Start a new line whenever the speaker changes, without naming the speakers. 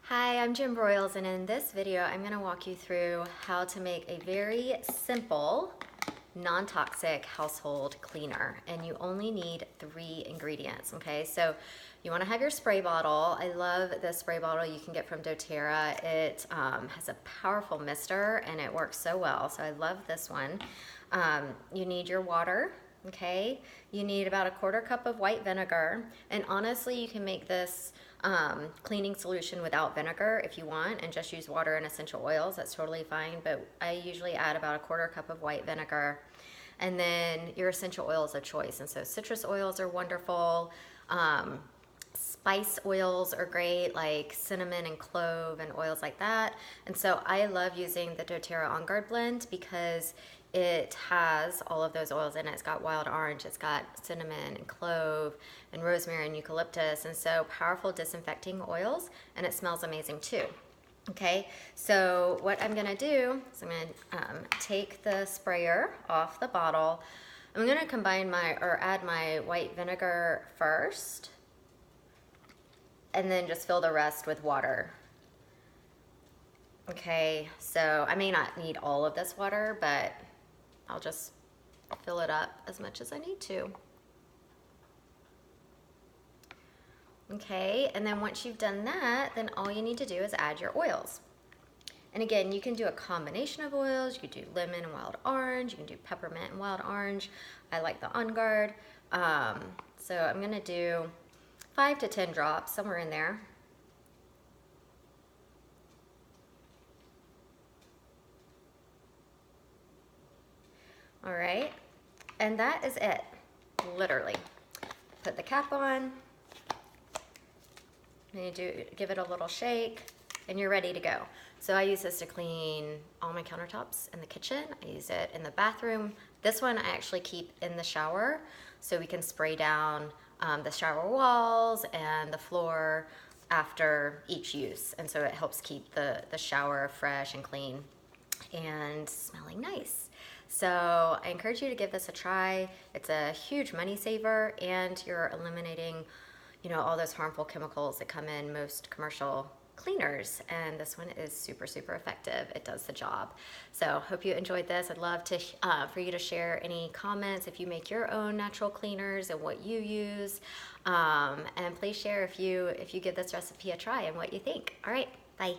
Hi, I'm Jim Broyles, and in this video I'm going to walk you through how to make a very simple non-toxic household cleaner, and you only need 3 ingredients. Okay, so you want to have your spray bottle. I love the spray bottle you can get from doTERRA. It has a powerful mister and it works so well, so I love this one. You need your water. Okay, you need about a 1/4 cup of white vinegar, and honestly you can make this cleaning solution without vinegar if you want and just use water and essential oils. That's totally fine, but I usually add about a 1/4 cup of white vinegar. And then your essential oils of choice, and so citrus oils are wonderful. Spice oils are great, like cinnamon and clove and oils like that. And so I love using the doTERRA On Guard blend because it has all of those oils in it. It's got wild orange, it's got cinnamon and clove and rosemary and eucalyptus, and so powerful disinfecting oils, and it smells amazing too. Okay, so what I'm gonna do is I'm gonna take the sprayer off the bottle. I'm gonna add my white vinegar first, and then just fill the rest with water. Okay, so I may not need all of this water, but I'll just fill it up as much as I need to. Okay, and then once you've done that, then all you need to do is add your oils. And again, you can do a combination of oils. You could do lemon and wild orange. You can do peppermint and wild orange. I like the On Guard. So I'm gonna do 5 to 10 drops, somewhere in there. All right, and that is it, literally. Put the cap on, and you give it a little shake, and you're ready to go. So I use this to clean all my countertops in the kitchen. I use it in the bathroom. This one I actually keep in the shower, so we can spray down the shower walls and the floor after each use. And so it helps keep the shower fresh and clean and smelling nice. So I encourage you to give this a try. It's a huge money saver, and you're eliminating, all those harmful chemicals that come in most commercial cleaners, and this one is super, super effective. It does the job. So hope you enjoyed this. I'd love to for you to share any comments if you make your own natural cleaners and what you use, and please share if you give this recipe a try and what you think. All right, bye.